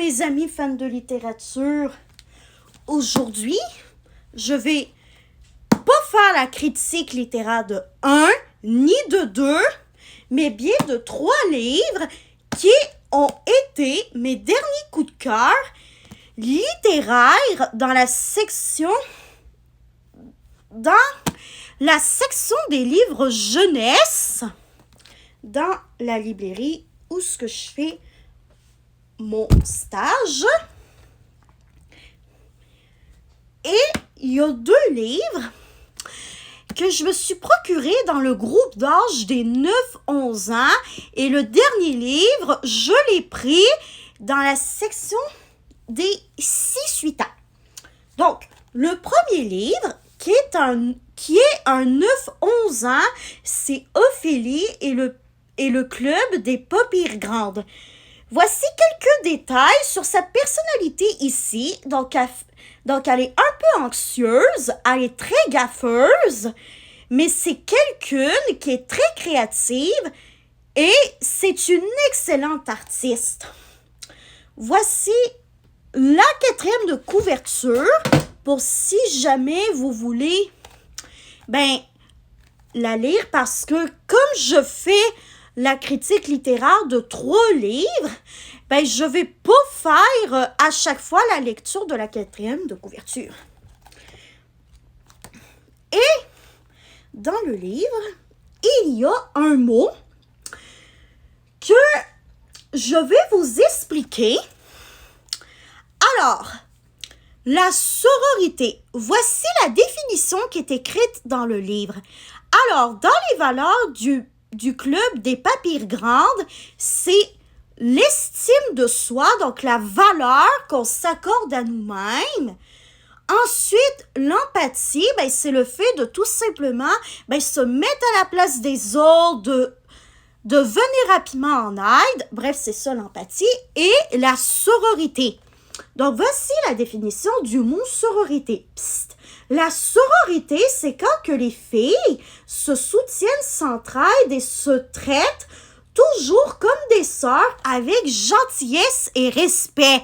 mes amis fans de littérature. Aujourd'hui, je vais pas faire la critique littéraire de 1 ni de 2, mais bien de 3 livres qui ont été mes derniers coups de cœur littéraires dans la section des livres jeunesse dans la librairie où ce que je fais mon stage. Et il y a 2 livres que je me suis procuré dans le groupe d'âge des 9-11 ans. Et le dernier livre, je l'ai pris dans la section des 6-8 ans. Donc, le premier livre, qui est un 9-11 ans, c'est Ophélie et le club des pas pires grandes. Voici quelques détails sur sa personnalité ici. Donc, elle est un peu anxieuse, elle est très gaffeuse, mais c'est quelqu'une qui est très créative et c'est une excellente artiste. Voici la 4e de couverture pour si jamais vous voulez la lire, parce que comme je fais la critique littéraire de 3 livres, je vais pas faire à chaque fois la lecture de la 4e de couverture. Et dans le livre, il y a un mot que je vais vous expliquer. Alors, la sororité. Voici la définition qui est écrite dans le livre. Alors, dans les valeurs du club des pas pires grandes, c'est l'estime de soi, donc la valeur qu'on s'accorde à nous-mêmes. Ensuite, l'empathie, c'est le fait de tout simplement se mettre à la place des autres, de venir rapidement en aide. Bref, c'est ça l'empathie. Et la sororité. Donc, voici la définition du mot sororité. Psst. La sororité, c'est quand que les filles se soutiennent, s'entraident et se traitent toujours comme des sœurs avec gentillesse et respect.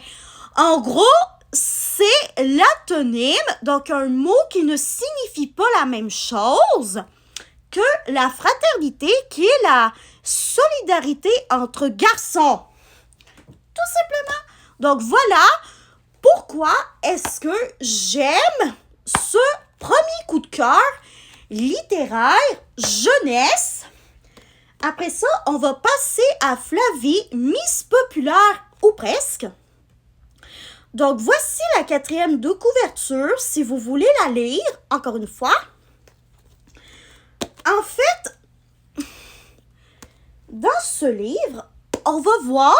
En gros, c'est l'antonyme, donc un mot qui ne signifie pas la même chose que la fraternité, qui est la solidarité entre garçons. Tout simplement. Donc voilà pourquoi est-ce que j'aime ce premier coup de cœur littéraire jeunesse. Après ça, on va passer à Flavie, Miss Populaire ou presque. Donc, voici la 4e de couverture, si vous voulez la lire, encore une fois. En fait, dans ce livre, on va voir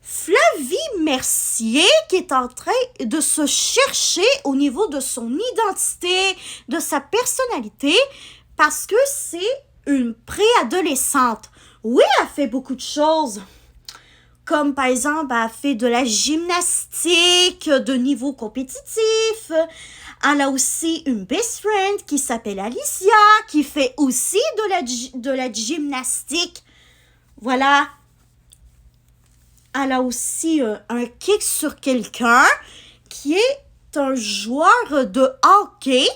Flavie Mercier qui est en train de se chercher au niveau de son identité, de sa personnalité, parce que c'est une préadolescente. Oui, elle fait beaucoup de choses. Comme par exemple, elle fait de la gymnastique de niveau compétitif. Elle a aussi une best friend qui s'appelle Alicia, qui fait aussi de la gymnastique. Voilà. Elle a aussi un kick sur quelqu'un qui est un joueur de hockey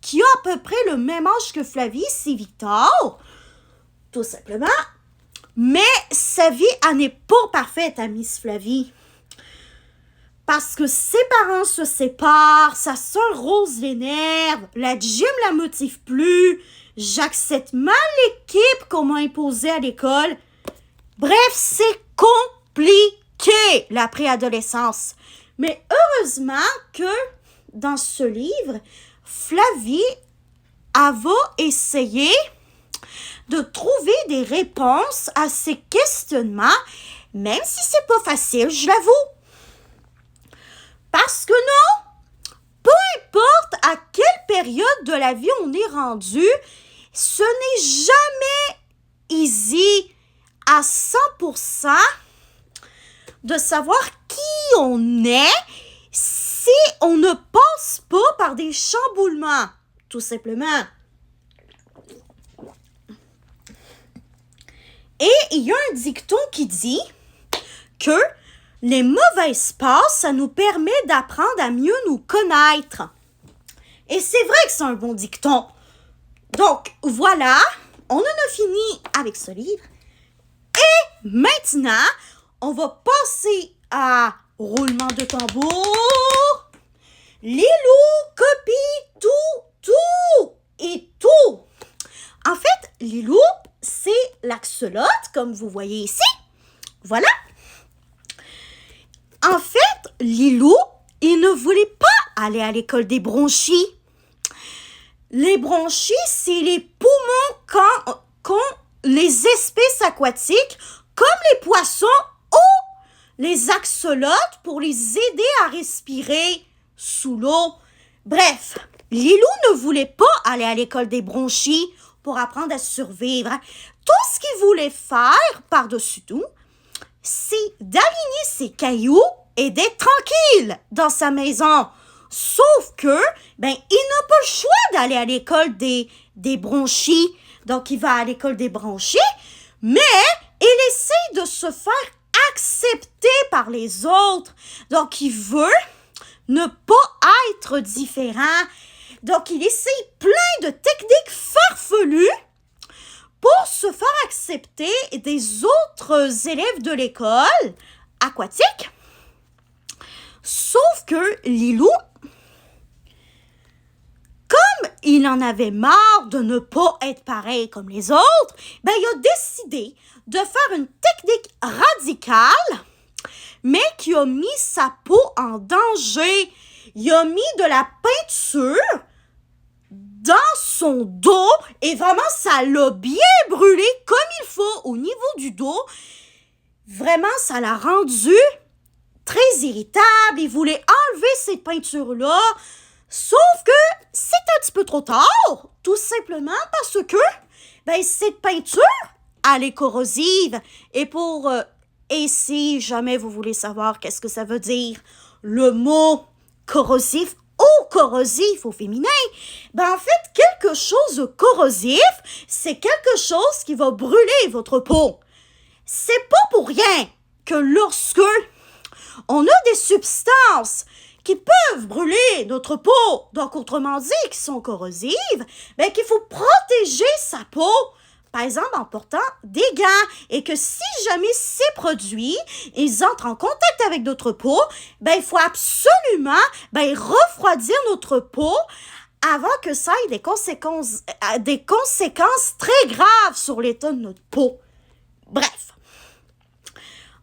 qui a à peu près le même âge que Flavie, c'est Victor, tout simplement. Mais sa vie, elle n'est pas parfaite à Miss Flavie. Parce que ses parents se séparent, sa sœur Rose l'énerve, la gym la motive plus, j'accepte mal l'équipe qu'on m'a imposée à l'école. Bref, c'est compliqué, la préadolescence. Mais heureusement que dans ce livre, Flavie, elle va essayer de trouver des réponses à ces questionnements, même si c'est pas facile, je l'avoue. Parce que non, peu importe à quelle période de la vie on est rendu, ce n'est jamais easy à 100% de savoir qui on est si on ne passe pas par des chamboulements, tout simplement. Et il y a un dicton qui dit que Les mauvaises passes, ça nous permet d'apprendre à mieux nous connaître. Et c'est vrai que c'est un bon dicton. Donc, voilà, on en a fini avec ce livre. Et maintenant, on va passer à roulement de tambour. Lilou copie tout et tout. En fait, Lilou, c'est l'axolote, comme vous voyez ici. Voilà. En fait, Lilou, il ne voulait pas aller à l'école des bronchis. Les bronchies, c'est les poumons qu'ont les espèces aquatiques, comme les poissons ou les axolotes, pour les aider à respirer sous l'eau. Bref, Lilou ne voulait pas aller à l'école des bronchies pour apprendre à survivre. Tout ce qu'il voulait faire, par-dessus tout, c'est d'aligner ses cailloux et d'être tranquille dans sa maison. Sauf que, il n'a pas le choix d'aller à l'école des bronchies. Donc, il va à l'école des bronchies, mais il essaie de se faire accepter par les autres. Donc, il veut ne pas être différent. Donc, il essaie plein de techniques farfelues pour se faire accepter des autres élèves de l'école aquatique. Sauf que Lilou, comme il en avait marre de ne pas être pareil comme les autres, il a décidé de faire une technique radicale, mais qui a mis sa peau en danger. Il a mis de la peinture dans son dos et vraiment, ça l'a bien brûlé comme il faut au niveau du dos. Vraiment, ça l'a rendu très irritable. Il voulait enlever cette peinture-là, sauf que c'est un petit peu trop tard, tout simplement parce que cette peinture, elle est corrosive. Et si jamais vous voulez savoir qu'est-ce que ça veut dire, le mot corrosif ou corrosif au féminin, en fait, quelque chose de corrosif, c'est quelque chose qui va brûler votre peau. C'est pas pour rien que lorsque on a des substances qui peuvent brûler notre peau, donc autrement dit, qui sont corrosives, qu'il faut protéger sa peau, par exemple en portant des gants, et que si jamais ces produits, ils entrent en contact avec notre peau, il faut absolument refroidir notre peau avant que ça ait des conséquences très graves sur l'état de notre peau. Bref,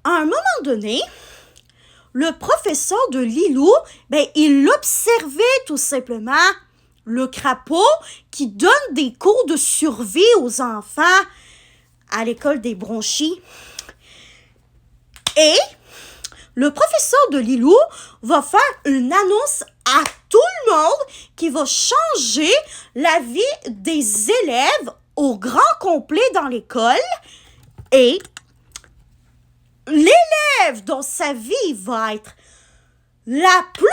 à un moment donné, le professeur de Lilou, il observait tout simplement le crapaud qui donne des cours de survie aux enfants à l'école des bronchies. Et le professeur de Lilou va faire une annonce à tout le monde qui va changer la vie des élèves au grand complet dans l'école. Et l'élève dont sa vie va être la plus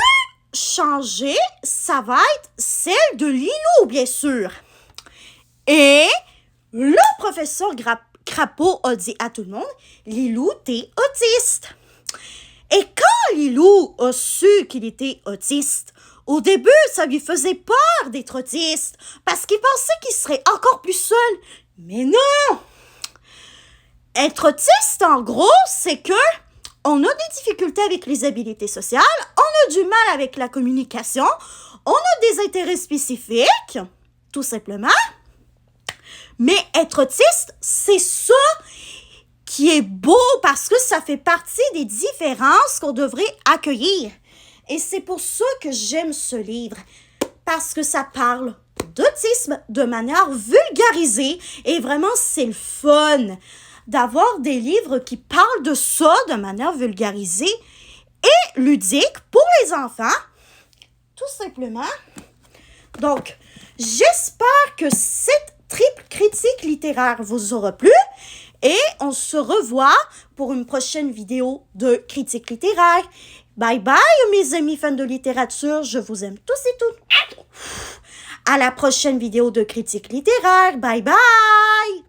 changée, ça va être celle de Lilou, bien sûr. Et le professeur Crapaud a dit à tout le monde, « Lilou, t'es autiste. » Et quand Lilou a su qu'il était autiste, au début, ça lui faisait peur d'être autiste, parce qu'il pensait qu'il serait encore plus seul. Mais non! Être autiste, en gros, c'est que on a des difficultés avec les habiletés sociales, on a du mal avec la communication, on a des intérêts spécifiques, tout simplement. Mais être autiste, c'est ça qui est beau parce que ça fait partie des différences qu'on devrait accueillir. Et c'est pour ça que j'aime ce livre, parce que ça parle d'autisme de manière vulgarisée et vraiment c'est le fun d'avoir des livres qui parlent de ça de manière vulgarisée et ludique pour les enfants, tout simplement. Donc, j'espère que cette triple critique littéraire vous aura plu et on se revoit pour une prochaine vidéo de critique littéraire. Bye bye mes amis fans de littérature, je vous aime tous et toutes. À la prochaine vidéo de critique littéraire. Bye bye!